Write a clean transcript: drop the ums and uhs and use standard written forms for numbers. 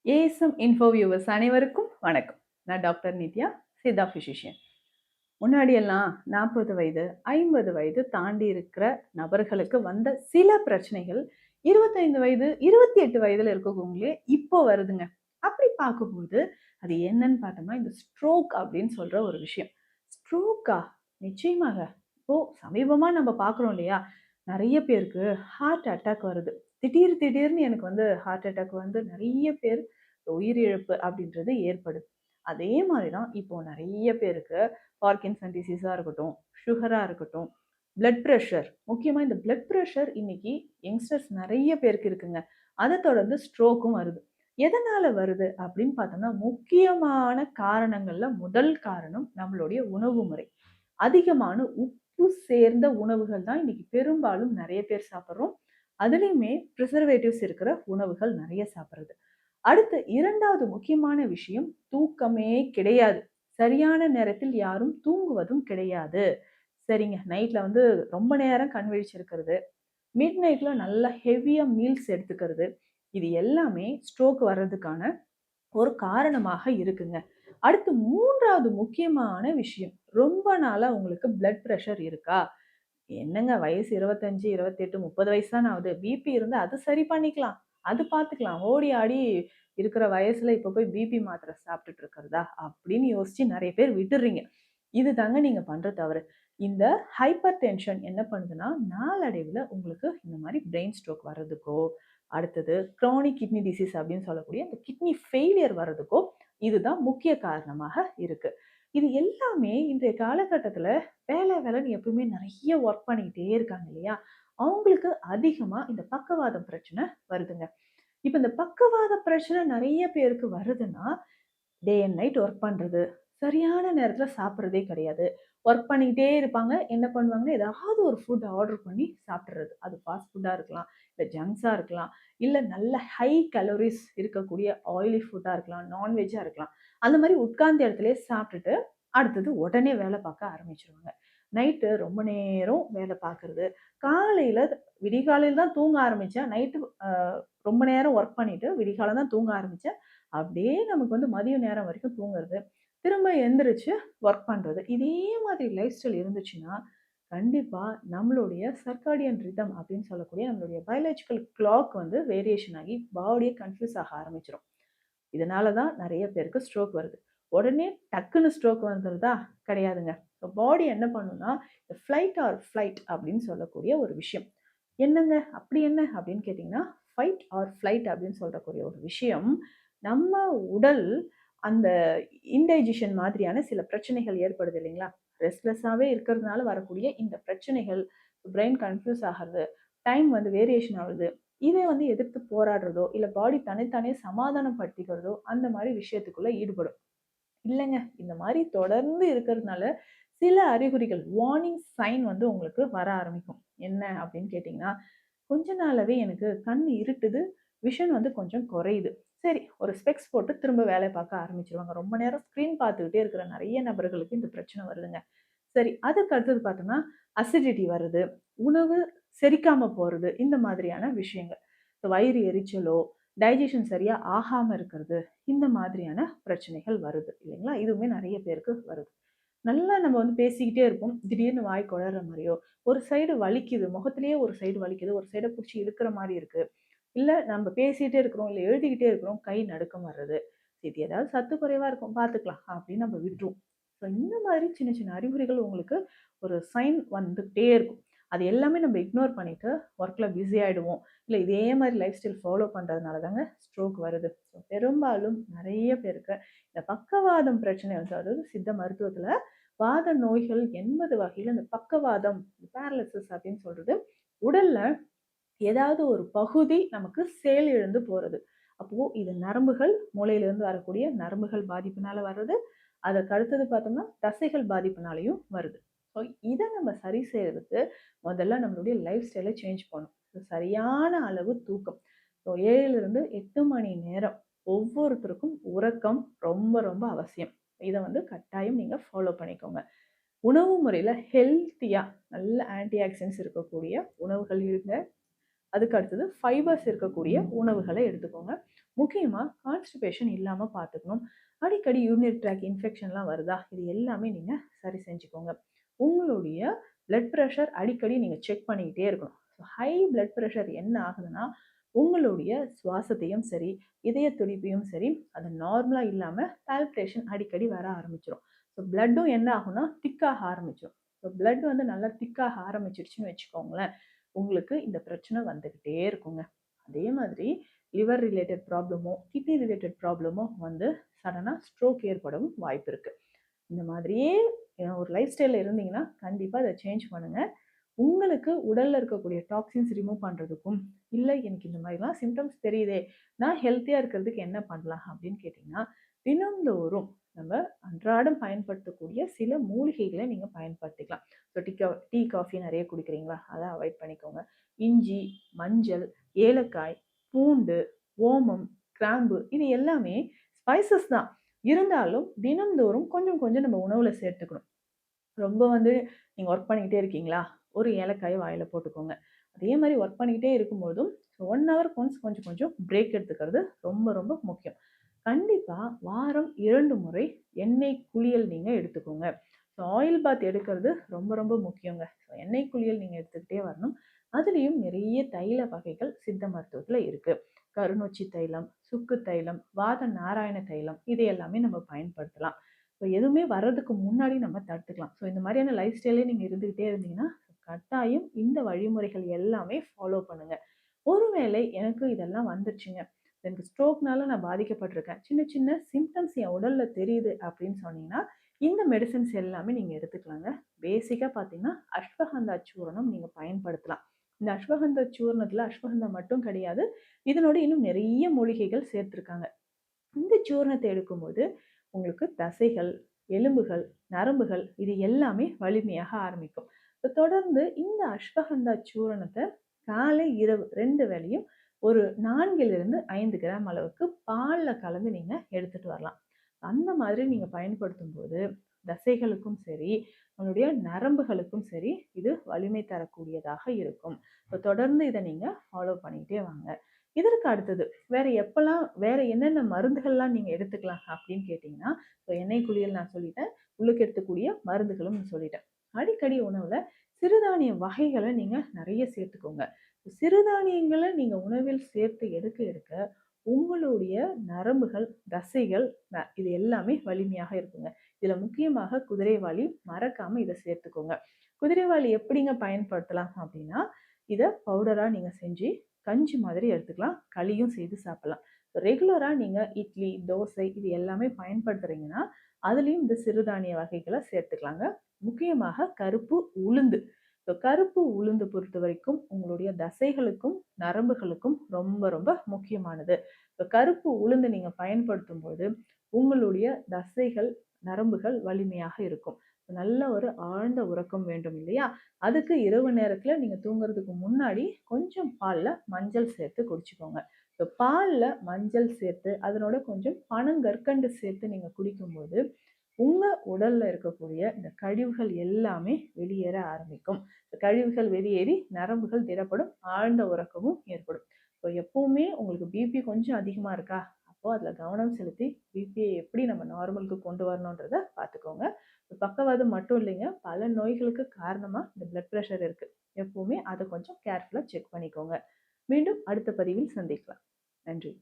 ASM info viewers அனைவருக்கும் வணக்கம். நான் டாக்டர் நித்யா, சித்தா ஃபிசிஷியன். முன்னாடியெல்லாம் 40 வயது 50 வயது தாண்டி இருக்கிற நபர்களுக்கு வந்த சில பிரச்சனைகள் 25 வயது 28 வயதுல இருக்கவங்களே இப்போ வருதுங்க. அப்படி பார்க்கும்போது அது என்னன்னு பார்த்தோம்னா இந்த ஸ்ட்ரோக் அப்படின்னு சொல்ற ஒரு விஷயம். ஸ்ட்ரோக்கா? நிச்சயமாக. இப்போ சமீபமா நம்ம பார்க்குறோம் இல்லையா? நிறைய பேருக்கு ஹார்ட் அட்டாக் வருது. திடீர்னு எனக்கு வந்து ஹார்ட் அட்டாக் வந்து நிறைய பேர் உயிரிழப்பு அப்படின்றது ஏற்படுது. அதே மாதிரி தான் இப்போ நிறைய பேருக்கு பார்க்கின்சன் டிசீஸா இருக்கட்டும், சுகரா இருக்கட்டும், பிளட் பிரஷர், முக்கியமா இந்த பிளட் பிரஷர் இன்னைக்கு யங்ஸ்டர்ஸ் நிறைய பேருக்கு இருக்குங்க. அதை தொடர்ந்து ஸ்ட்ரோக்கும் வருது. எதனால வருது அப்படின்னு பார்த்தோம்னா முக்கியமான காரணங்கள்ல முதல் காரணம் நம்மளுடைய உணவு முறை. அதிகமான உப்பு சேர்ந்த உணவுகள் தான் இன்னைக்கு பெரும்பாலும் நிறைய பேர் சாப்பிட்றோம். அதுலயுமே ப்ரிசர்வேட்டிவ்ஸ் இருக்கிற உணவுகள் நிறைய சாப்பிட்றது. அடுத்து 2வது முக்கியமான விஷயம் தூக்கமே கிடையாது. சரியான நேரத்தில் யாரும் தூங்குவதும் கிடையாது. சரிங்க. நைட்ல வந்து ரொம்ப நேரம் கண் விழிச்சிருக்கிறது. மிட் நைட்ல நல்லா ஹெவியா மீல்ஸ் எடுத்துக்கிறது. இது எல்லாமே ஸ்ட்ரோக் வர்றதுக்கான ஒரு காரணமாக இருக்குங்க. அடுத்து 3வது முக்கியமான விஷயம். ரொம்ப நாளா உங்களுக்கு பிளட் பிரஷர் இருக்கா? என்னங்க வயசு 25, 28, 30 வயசு தானே ஆகுது. பிபி இருந்தா அது சரி பண்ணிக்கலாம். அது பார்த்துக்கலாம். ஓடி ஆடி இருக்கிற வயசுல இப்ப போய் பிபி மாத்திரை சாப்பிட்டுட்டு இருக்கிறதா? அப்படின்னு யோசிச்சு நெறைய பேர் விட்டுர்றீங்க. இதுதாங்க நீங்க பண்ற தவறு. இந்த ஹைப்பர் டென்ஷன் என்ன பண்ணுதுன்னா, நாளடைவுல உங்களுக்கு இந்த மாரி பிரெயின் ஸ்ட்ரோக் வர்றதுக்கோ, அடுத்தது குரோனிக் கிட்னி டிசீஸ் அப்படின்னு சொல்லக்கூடிய இந்த கிட்னி ஃபெயிலியர் வர்றதுக்கோ, இதுதான் முக்கிய காரணமாக இருக்கு. இது எல்லாமே இன்றைய காலகட்டத்துல வேலைன்னு எப்பவுமே நிறைய ஒர்க் பண்ணிக்கிட்டே இருக்காங்க இல்லையா? அவங்களுக்கு அதிகமா இந்த பக்கவாதம் பிரச்சனை வருதுங்க. இப்ப இந்த பக்கவாத பிரச்சனை நிறைய பேருக்கு வருதுன்னா, டே அண்ட் நைட் ஒர்க் பண்றது, சரியான நேரத்துல சாப்பிடுறதே கிடையாது. ஒர்க் பண்ணிக்கிட்டே இருப்பாங்க. என்ன பண்ணுவாங்கன்னா, ஏதாவது ஒரு ஃபுட் ஆர்டர் பண்ணி சாப்பிட்டுறது. அது ஃபாஸ்ட் ஃபுட்டா இருக்கலாம், இல்ல ஜங்க்ஸா இருக்கலாம், இல்ல நல்ல ஹை கலோரிஸ் இருக்கக்கூடிய ஆயிலி ஃபுட்டா இருக்கலாம், நான்வெஜ்ஜா இருக்கலாம். அந்த மாரி உட்கார்ந்த இடத்திலேயே சாப்பிட்டுட்டு, அடுத்தது உடனே வேலை பார்க்க ஆரம்பிச்சுருவாங்க. நைட்டு ரொம்ப நேரம் வேலை பார்க்கறது. காலையில விடிகாலையில தான் தூங்க ஆரம்பிச்சேன். நைட்டு அ ரொம்ப நேரம் ஒர்க் பண்ணிட்டு, விடிகாலம் தான் தூங்க ஆரம்பிச்சேன். அப்படியே நமக்கு வந்து மதிய நேரம் வரைக்கும் தூங்குறது. திரும்ப எந்திரிச்சு ஒர்க் பண்றது. இதே மாதிரி லைஃப் ஸ்டைல் இருந்துச்சுன்னா, கண்டிப்பா நம்மளுடைய சர்க்காடியன் ரிதம் அப்படின்னு சொல்லக்கூடிய நம்மளுடைய பயாலஜிக்கல் கிளாக் வந்து வேரியேஷன் ஆகி பாடியே கன்ஃப்யூஸ் ஆக ஆரம்பிச்சுரும். இதனால தான் நெறைய பேருக்கு ஸ்ட்ரோக் வருது. உடனே டக்குன்னு ஸ்ட்ரோக் வந்துருதா? கிடையாதுங்க. பாடி என்ன பண்ணும்னா, இந்த ஃப்ளைட் ஆர் ஃப்ளைட் அப்படின்னு சொல்லக்கூடிய ஒரு விஷயம். என்னங்க? அப்படி என்ன? அப்படின்னு கேட்டீங்கன்னா, ஃபைட் ஆர் ஃப்ளைட் அப்படின்னு சொல்லக்கூடிய ஒரு விஷயம், நம்ம உடல் அந்த இன்டைஜஷன் மாதிரியான சில பிரச்சனைகள் ஏற்படுது இல்லைங்களா? ரெஸ்ட்லெஸ்ஸாவே இருக்கிறதுனால வரக்கூடிய இந்த பிரச்சனைகள், பிரெயின் கன்ஃப்யூஸ் ஆகுறது, டைம் வந்து வேரியேஷன் ஆகுது. இதை வந்து எதிர்த்து போராடுறதோ, இல்ல பாடி தன்னைத்தானே சமாதானப்படுத்திக்கிறதோ, அந்த மாரி விஷயத்துக்குள்ள ஈடுபடும். இல்லங்க, இந்த மாரி தொடர்ந்து இருக்கிறதுனால, சில அறிகுறிகள் வார்னிங் சைன் வந்து உங்களுக்கு வர ஆரம்பிக்கும். என்ன அப்படின்னு கேட்டீங்கன்னா, கொஞ்ச நாளாவே எனக்கு கண் இருட்டுது, விஷன் வந்து கொஞ்சம் குறையுது. சரி, ஒரு ஸ்பெக்ஸ் போட்டு திரும்ப வேலை பார்க்க ஆரம்பிச்சுருவாங்க. ரொம்ப நேரம் ஸ்க்ரீன் பார்த்துக்கிட்டே இருக்கிற நெறைய நபர்களுக்கு இந்த பிரச்சனை வருதுங்க. சரி, அதுக்கு அடுத்தது பார்த்தோம்னா, அசிடிட்டி வருது, உணவு செரிக்காம போறது, இந்த மாதிரியான விஷயங்கள். இப்ப வயிறு எரிச்சலோ, டைஜஷன் சரியா ஆகாம இருக்கிறது, இந்த மாதிரியான பிரச்சனைகள் வருது இல்லைங்களா? இதுவுமே நெறைய பேருக்கு வருது. நல்லா நம்ம வந்து பேசிக்கிட்டே இருப்போம். திடீர்னு வாய் கொளறுற மாரியோ, ஒரு சைடு வலிக்குது, முகத்திலேயே ஒரு சைடு வலிக்குது, ஒரு சைட புடிச்சு இழுக்கிற மாரி இருக்கு. இல்ல நம்ம பேசிட்டே இருக்கிறோம், இல்ல எழுதிக்கிட்டே இருக்கிறோம், கை நடுக்கம் வர்றது. இது ஏதாவது சத்து குறைவா இருக்கும், பார்த்துக்கலாம் அப்படின்னு நம்ம விட்டுருவோம். ஸோ இந்த மாதிரி சின்ன சின்ன அறிகுறிகள் உங்களுக்கு ஒரு சைன் வந்துகிட்டே இருக்கும். அது எல்லாமே நம்ம இக்னோர் பண்ணிட்டு ஒர்க்ல பிஸி ஆயிடுவோம். இல்ல இதே மாதிரி லைஃப் ஸ்டைல் ஃபாலோ பண்றதுனால தாங்க ஸ்ட்ரோக் வருது. ஸோ பெரும்பாலும் நெறைய பேருக்கு இந்த பக்கவாதம் பிரச்சனை வந்து அதாவது சித்த மருத்துவத்துல வாத நோய்கள் 80 வகையில இந்த பக்கவாதம், பேரலிசிஸ் அப்படின்னு சொல்றது உடல்ல ஏதாவது ஒரு பகுதி நமக்கு செயலிழந்து போறது. அப்போ இது நரம்புகள், மூளையிலிருந்து வரக்கூடிய நரம்புகள் பாதிப்பினால வர்றது. அதற்கு அடுத்தது பார்த்தோம்னா, தசைகள் பாதிப்பினாலயும் வருது. ஸோ இத நம்ம சரி செய்றதுக்கு முதல்ல நம்மளுடைய லைஃப் ஸ்டைல சேஞ்ச் பண்ணணும். சரியான அளவு தூக்கம். ஸோ 7லிருந்து 8 மணி நேரம் ஒவ்வொருத்தருக்கும் உறக்கம் ரொம்ப ரொம்ப அவசியம். இத வந்து கட்டாயம் நீங்க ஃபாலோ பண்ணிக்கோங்க. உணவு முறையில ஹெல்த்தியா நல்ல ஆன்டி ஆக்சிடென்ட்ஸ் இருக்கக்கூடிய உணவுகள் இருங்க. அதுக்கு அடுத்தது ஃபைபர்ஸ் இருக்கக்கூடிய உணவுகளை எடுத்துக்கோங்க. முக்கியமாக கான்ஸ்டிபேஷன் இல்லாமல் பார்த்துக்கணும். அடிக்கடி யூரினரி ட்ராக் இன்ஃபெக்ஷன்லாம் வருதா, இது எல்லாமே நீங்கள் சரி செஞ்சுக்கோங்க. உங்களுடைய பிளட் ப்ரெஷர் அடிக்கடி நீங்கள் செக் பண்ணிக்கிட்டே இருக்கணும். ஸோ ஹை பிளட் ப்ரெஷர் என்ன ஆகுதுன்னா, உங்களுடைய சுவாசத்தையும் சரி, இதய துடிப்பையும் சரி, அது நார்மலாக இல்லாமல் பால்பிட்டேஷன் அடிக்கடி வர ஆரம்பிச்சிடும். ஸோ பிளட்டும் என்ன ஆகும்னா திக்காக ஆரம்பிச்சிடும். ஸோ பிளட் வந்து நல்லா திக்காக ஆரம்பிச்சிருச்சுன்னு வச்சுக்கோங்களேன், உங்களுக்கு இந்த பிரச்சனை வந்துக்கிட்டே இருக்குங்க. அதே மாதிரி லிவர் ரிலேட்டட் ப்ராப்ளமோ கிட்னி ரிலேட்டட் ப்ராப்ளமோ வந்து சடனாக ஸ்ட்ரோக் ஏற்படவும் வாய்ப்பு இருக்குது. இந்த மாதிரியே ஒரு லைஃப் ஸ்டைலில் இருந்தீங்கன்னா கண்டிப்பாக அதை சேஞ்ச் பண்ணுங்கள். உங்களுக்கு உடலில் இருக்கக்கூடிய டாக்ஸின்ஸ் ரிமூவ் பண்ணுறதுக்கும், இல்லை எனக்கு இந்த மாதிரிலாம் சிம்டம்ஸ் தெரியுதே, நான் ஹெல்த்தியாக இருக்கிறதுக்கு என்ன பண்ணலாம் அப்படின்னு கேட்டிங்கன்னா, தினந்தோறும் நம்ம அன்றாடம் பயன்படுத்தக்கூடிய சில மூலிகைகளை நீங்கள் பயன்படுத்திக்கலாம். ஸோ டீ காஃபி நிறைய குடிக்கிறீங்களா, அதை அவாய்ட் பண்ணிக்கோங்க. இஞ்சி, மஞ்சள், ஏலக்காய், பூண்டு, ஓமம், கிராம்பு, இது எல்லாமே ஸ்பைசஸ் தான். இருந்தாலும் தினந்தோறும் கொஞ்சம் கொஞ்சம் நம்ம உணவில் சேர்த்துக்கணும். ரொம்ப வந்து நீங்கள் ஒர்க் பண்ணிக்கிட்டே இருக்கீங்களா, ஒரு ஏலக்காயை வாயில் போட்டுக்கோங்க. அதே மாதிரி ஒர்க் பண்ணிக்கிட்டே இருக்கும்போதும் 1 hour ஒன்ஸ் கொஞ்சம் கொஞ்சம் பிரேக் எடுத்துக்கிறது ரொம்ப ரொம்ப முக்கியம். கண்டிப்பாக வாரம் 2 முறை எண்ணெய் குளியல் நீங்கள் எடுத்துக்கோங்க. ஸோ ஆயில் பாத் எடுக்கிறது ரொம்ப ரொம்ப முக்கியங்க. ஸோ எண்ணெய் குளியல் நீங்கள் எடுத்துக்கிட்டே வரணும். அதுலேயும் நிறைய தைல வகைகள் சித்த மருத்துவத்தில் இருக்குது. கருநொச்சி தைலம், சுக்கு தைலம், வாத நாராயண தைலம், இது எல்லாமே நம்ம பயன்படுத்தலாம். ஸோ எதுவுமே வர்றதுக்கு முன்னாடி நம்ம தடுத்துக்கலாம். ஸோ இந்த மாதிரியான லைஃப் ஸ்டைலே நீங்கள் இருந்துக்கிட்டே இருந்தீங்கன்னா கட்டாயம் இந்த வழிமுறைகள் எல்லாமே ஃபாலோ பண்ணுங்கள். ஒருவேளை எனக்கு இதெல்லாம் வந்துருச்சுங்க, எனக்கு ஸ்ட்ரோக்னால நான் பாதிக்கப்பட்டிருக்கேன், சின்ன சின்ன சிம்டம்ஸ் என் உடலில் தெரியுது அப்படின்னு சொன்னீங்கன்னா இந்த மெடிசன்ஸ் எல்லாமே நீங்கள் எடுத்துக்கலாங்க. பேசிக்காக பார்த்தீங்கன்னா அஸ்வகந்தா சூரணம் நீங்கள் பயன்படுத்தலாம். இந்த அஸ்வகந்தா சூர்ணத்தில் அஸ்வகந்தா மட்டும் கிடையாது, இதனோட இன்னும் நிறைய மூலிகைகள் சேர்த்துருக்காங்க. இந்த சூர்ணத்தை எடுக்கும்போது உங்களுக்கு தசைகள், எலும்புகள், நரம்புகள், இது எல்லாமே வலிமையாக ஆரம்பிக்கும். தொடர்ந்து இந்த அஸ்வகந்தா சூரணத்தை காலை இரவு 2 வேளையும் ஒரு 4லிருந்து 5 கிராம் அளவுக்கு பாலில் கலந்து நீங்கள் எடுத்துகிட்டு வரலாம். அந்த மாதிரி நீங்கள் பயன்படுத்தும் போது தசைகளுக்கும் சரி, நம்மளுடைய நரம்புகளுக்கும் சரி, இது வலிமை தரக்கூடியதாக இருக்கும். தொடர்ந்து இதை நீங்கள் ஃபாலோ பண்ணிக்கிட்டே வாங்க. இதற்கு அடுத்தது வேற என்னென்ன மருந்துகள்லாம் நீங்கள் எடுத்துக்கலாம் அப்படின்னு கேட்டிங்கன்னா, எண்ணெய் குளியல் நான் சொல்லிட்டேன், உள்ளுக்கு எடுத்துக்கூடிய மருந்துகளும் சொல்லிட்டேன். அடிக்கடி உணவில் சிறுதானிய வகைகளை நீங்கள் நிறைய சேர்த்துக்கோங்க. சிறுதானியங்களை நீங்கள் உணவில் சேர்த்து எடுக்க உங்களுடைய நரம்புகள், தசைகள், இது எல்லாமே வலிமையாக இருக்குங்க. இதில் முக்கியமாக குதிரைவாலி, மறக்காமல் இதை சேர்த்துக்கோங்க. குதிரைவாலி எப்படிங்க பயன்படுத்தலாம் அப்படின்னா, இதை பவுடராக நீங்கள் செஞ்சு கஞ்சி மாதிரி எடுத்துக்கலாம், களியும் செய்து சாப்பிடலாம். ரெகுலராக நீங்கள் இட்லி, தோசை, இது எல்லாமே பயன்படுத்துகிறீங்கன்னா அதுலேயும் இந்த சிறுதானிய வகைகளை சேர்த்துக்கலாங்க. முக்கியமாக கருப்பு உளுந்து. கருப்பு உளுந்து பொறுத்த வரைக்கும் உங்களுடைய தசைகளுக்கும் நரம்புகளுக்கும் ரொம்ப ரொம்ப முக்கியமானது. கருப்பு உளுந்து நீங்கள் பயன்படுத்தும் போது உங்களுடைய தசைகள், நரம்புகள் வலிமையாக இருக்கும். நல்ல ஒரு ஆழ்ந்த உறக்கம் வேண்டும் இல்லையா, அதுக்கு இரவு நேரத்தில் நீங்கள் தூங்குறதுக்கு முன்னாடி கொஞ்சம் பாலில் மஞ்சள் சேர்த்து குடிச்சுக்கோங்க. பாலில் மஞ்சள் சேர்த்து அதனோட கொஞ்சம் பனங்கற்கண்டு சேர்த்து நீங்கள் குடிக்கும்போது உங்கள் உடலில் இருக்கக்கூடிய இந்த கழிவுகள் எல்லாமே வெளியேற ஆரம்பிக்கும். கழிவுகள் வெளியேறி நரம்புகள் திடப்படும், ஆழ்ந்த உறக்கமும் ஏற்படும். எப்பவுமே உங்களுக்கு பிபி கொஞ்சம் அதிகமாக இருக்கா, அப்போது அதில் கவனம் செலுத்தி பிபியை எப்படி நம்ம நார்மலுக்கு கொண்டு வரணுன்றதை பார்த்துக்கோங்க. பக்கவாதம் மட்டும் இல்லைங்க, பல நோய்களுக்கு காரணமாக இந்த பிளட் ப்ரெஷர் இருக்குது. எப்பவுமே அதை கொஞ்சம் கேர்ஃபுல்லாக செக் பண்ணிக்கோங்க. மீண்டும் அடுத்த பதிவில் சந்திக்கலாம். நன்றி.